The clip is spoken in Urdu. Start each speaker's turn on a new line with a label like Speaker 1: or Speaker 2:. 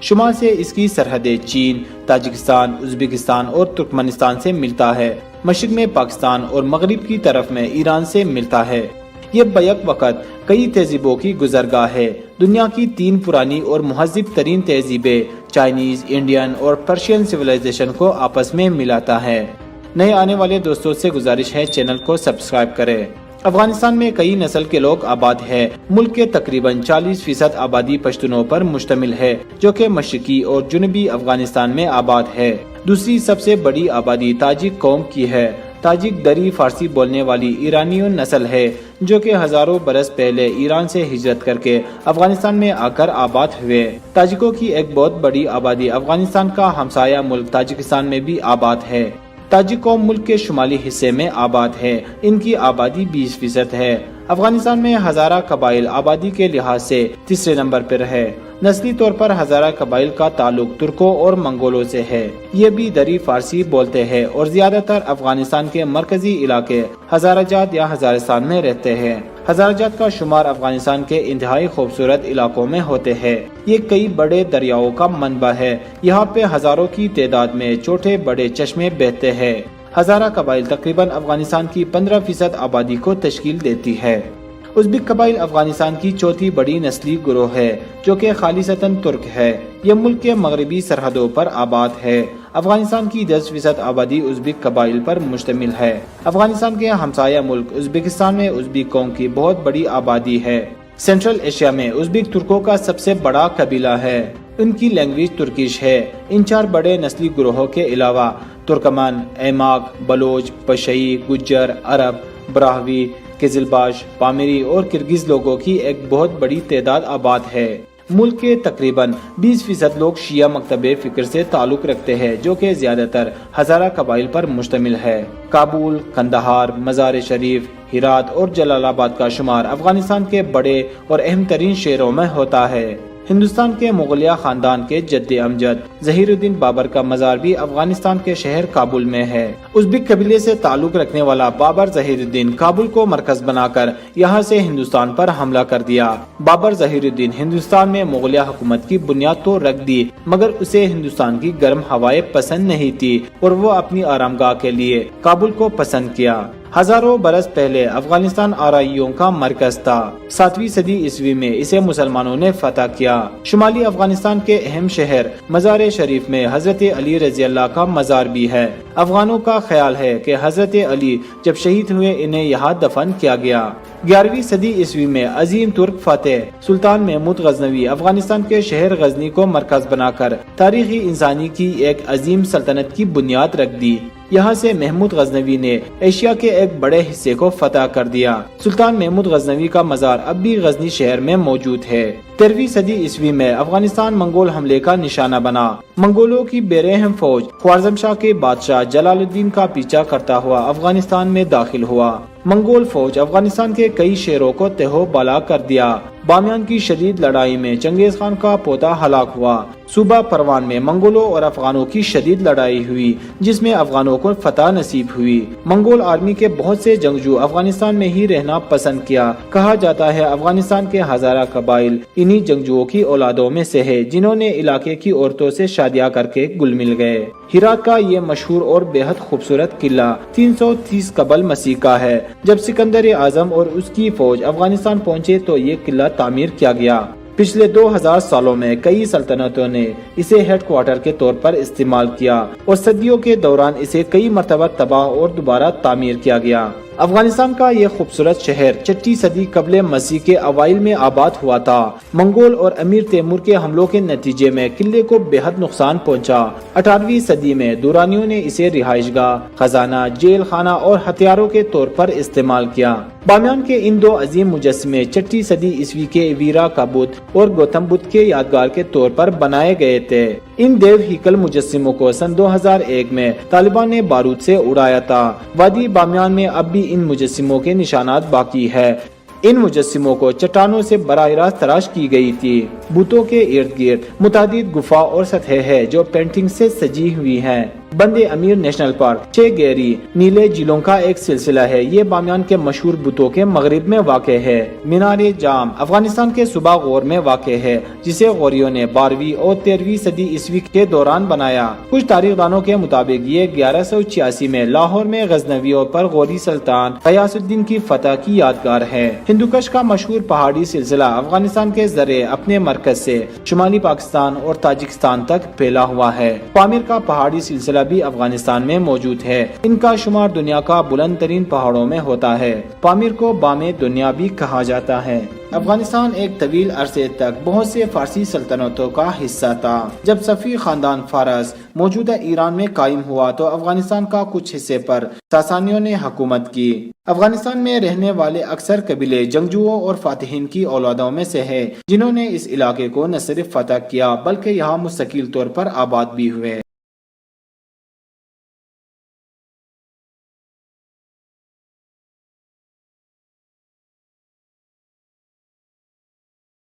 Speaker 1: شمال سے اس کی سرحدیں چین، تاجکستان، ازبکستان اور ترکمانستان سے ملتا ہے۔ مشرق میں پاکستان اور مغرب کی طرف میں ایران سے ملتا ہے۔ یہ بیک وقت کئی تہذیبوں کی گزرگاہ ہے۔ دنیا کی 3 پرانی اور مہذب ترین تہذیبیں چائنیز، انڈین اور پرشین سویلائزیشن کو آپس میں ملاتا ہے۔ نئے آنے والے دوستوں سے گزارش ہے چینل کو سبسکرائب کریں۔ افغانستان میں کئی نسل کے لوگ آباد ہیں۔ ملک کے تقریباً 40% آبادی پشتونوں پر مشتمل ہے، جو کہ مشرقی اور جنوبی افغانستان میں آباد ہے۔ دوسری سب سے بڑی آبادی تاجک قوم کی ہے۔ تاجک دری فارسی بولنے والی ایرانیوں نسل ہے، جو کہ ہزاروں برس پہلے ایران سے ہجرت کر کے افغانستان میں آ کر آباد ہوئے۔ تاجکوں کی ایک بہت بڑی آبادی افغانستان کا ہمسایہ ملک تاجکستان میں بھی آباد ہے۔ تاجک قوم ملک کے شمالی حصے میں آباد ہے۔ ان کی آبادی 20% ہے۔ افغانستان میں ہزارہ قبائل آبادی کے لحاظ سے تیسرے نمبر پر ہے۔ نسلی طور پر ہزارہ قبائل کا تعلق ترکوں اور منگولوں سے ہے۔ یہ بھی دری فارسی بولتے ہیں اور زیادہ تر افغانستان کے مرکزی علاقے ہزارہ جات یا ہزارستان میں رہتے ہیں۔ ہزارہ جات کا شمار افغانستان کے انتہائی خوبصورت علاقوں میں ہوتے ہیں۔ یہ کئی بڑے دریاؤں کا منبع ہے۔ یہاں پہ ہزاروں کی تعداد میں چھوٹے بڑے چشمے بہتے ہیں۔ ہزارہ قبائل تقریباً افغانستان کی 15% آبادی کو تشکیل دیتی ہے۔ ازبک قبائل افغانستان کی چوتھی بڑی نسلی گروہ ہے، جو کہ خالصتاً ترک ہے۔ یہ ملک کے مغربی سرحدوں پر آباد ہے۔ افغانستان کی 10% آبادی ازبک قبائل پر مشتمل ہے۔ افغانستان کے ہمسایہ ملک ازبکستان میں ازبک قوم کی بہت بڑی آبادی ہے۔ سینٹرل ایشیا میں ازبک ترکوں کا سب سے بڑا قبیلہ ہے۔ ان کی لینگویج ترکش ہے۔ ان 4 بڑے نسلی گروہوں کے علاوہ ترکمن، ایماک، بلوچ، پشئی، گجر، عرب، براہوی، قزلباش، پامیری اور کرگز لوگوں کی ایک بہت بڑی تعداد آباد ہے۔ ملک کے تقریباً 20% لوگ شیعہ مکتب فکر سے تعلق رکھتے ہیں، جو کہ زیادہ تر ہزارہ قبائل پر مشتمل ہے۔ کابل، قندھار، مزار شریف، ہرات اور جلال آباد کا شمار افغانستان کے بڑے اور اہم ترین شہروں میں ہوتا ہے۔ ہندوستان کے مغلیہ خاندان کے جد امجد ظہیر الدین بابر کا مزار بھی افغانستان کے شہر کابل میں ہے۔ ازبک قبیلے سے تعلق رکھنے والا بابر ظہیر الدین کابل کو مرکز بنا کر یہاں سے ہندوستان پر حملہ کر دیا۔ بابر ظہیر الدین ہندوستان میں مغلیہ حکومت کی بنیاد تو رکھ دی، مگر اسے ہندوستان کی گرم ہوائیں پسند نہیں تھی اور وہ اپنی آرام گاہ کے لیے کابل کو پسند کیا۔ ہزاروں برس پہلے افغانستان آرائیوں کا مرکز تھا۔ 7ویں صدی عیسوی میں اسے مسلمانوں نے فتح کیا۔ شمالی افغانستان کے اہم شہر مزار شریف میں حضرت علی رضی اللہ کا مزار بھی ہے۔ افغانوں کا خیال ہے کہ حضرت علی جب شہید ہوئے انہیں یہاں دفن کیا گیا۔ 11ویں صدی عیسوی میں عظیم ترک فاتح سلطان محمود غزنوی افغانستان کے شہر غزنی کو مرکز بنا کر تاریخی انسانی کی ایک عظیم سلطنت کی بنیاد رکھ دی۔ یہاں سے محمود غزنوی نے ایشیا کے ایک بڑے حصے کو فتح کر دیا۔ سلطان محمود غزنوی کا مزار اب بھی غزنی شہر میں موجود ہے۔ 13ویں صدی عیسوی میں افغانستان منگول حملے کا نشانہ بنا۔ منگولوں کی بے رحم فوج خوارزم شاہ کے بادشاہ جلال الدین کا پیچھا کرتا ہوا افغانستان میں داخل ہوا۔ منگول فوج افغانستان کے کئی شہروں کو تہو بالا کر دیا۔ بامیان کی شدید لڑائی میں چنگیز خان کا پوتا ہلاک ہوا۔ صوبہ پروان میں منگولوں اور افغانوں کی شدید لڑائی ہوئی، جس میں افغانوں کو فتح نصیب ہوئی۔ منگول آرمی کے بہت سے جنگجو افغانستان میں ہی رہنا پسند کیا۔ کہا جاتا ہے افغانستان کے ہزارہ قبائل انہی جنگجوؤں کی اولادوں میں سے ہے، جنہوں نے علاقے کی عورتوں سے شادیاں کر کے گل مل گئے۔ ہرات کا یہ مشہور اور بے حد خوبصورت قلعہ 330 قبل مسیح کا ہے۔ جب سکندر اعظم اور اس کی فوج افغانستان پہنچے تو یہ قلعہ تعمیر کیا گیا۔ پچھلے 2000 سالوں میں کئی سلطنتوں نے اسے ہیڈ کوارٹر کے طور پر استعمال کیا اور صدیوں کے دوران اسے کئی مرتبہ تباہ اور دوبارہ تعمیر کیا گیا۔ افغانستان کا یہ خوبصورت شہر 6 صدی قبل مسیح کے اوائل میں آباد ہوا تھا۔ منگول اور امیر تیمور کے حملوں کے نتیجے میں قلعے کو بے حد نقصان پہنچا۔ 18ویں صدی میں دورانیوں نے اسے رہائش گاہ، خزانہ، جیل خانہ اور ہتھیاروں کے طور پر استعمال کیا۔ بامیان کے ان 2 عظیم مجسمے 6 صدی عیسوی کے ویرا کا بدھ اور گوتم بدھ کے یادگار کے طور پر بنائے گئے تھے۔ ان دیو ہیکل مجسموں کو سن 2001 میں طالبان نے بارود سے اڑایا تھا۔ وادی بامیان میں اب بھی ان مجسموں کے نشانات باقی ہے۔ ان مجسموں کو چٹانوں سے براہ راست تراش کی گئی تھی۔ بتوں کے ارد گرد متعدد گفا اور سطحیں ہیں جو پینٹنگ سے سجی ہوئی ہیں۔ بند امیر نیشنل پارک 6 گہری نیلے جھیلوں کا ایک سلسلہ ہے۔ یہ بامیان کے مشہور بتوں کے مغرب میں واقع ہے۔ مینار جام افغانستان کے صوبہ غور میں واقع ہے، جسے غوریوں نے 12ویں اور 13ویں صدی عیسوی کے دوران بنایا۔ کچھ تاریخ دانوں کے مطابق یہ 1186 میں لاہور میں غزنویوں پر غوری سلطان غیاث الدین کی فتح کی یادگار ہے۔ ہندوکش کا مشہور پہاڑی سلسلہ افغانستان کے ذریعے اپنے مرکز سے شمالی پاکستان اور تاجکستان تک پھیلا ہوا ہے۔ پامیر کا پہاڑی سلسلہ بھی افغانستان میں موجود ہے۔ ان کا شمار دنیا کا بلند ترین پہاڑوں میں ہوتا ہے۔ پامیر کو بام دنیا بھی کہا جاتا ہے۔ افغانستان ایک طویل عرصے تک بہت سے فارسی سلطنتوں کا حصہ تھا۔ جب صفوی خاندان فارس موجودہ ایران میں قائم ہوا تو افغانستان کا کچھ حصے پر ساسانیوں نے حکومت کی۔ افغانستان میں رہنے والے اکثر قبیلے جنگجوؤں اور فاتحین کی اولادوں میں سے ہیں، جنہوں نے اس علاقے کو نہ صرف فتح کیا بلکہ یہاں مستقل طور پر آباد بھی ہوئے۔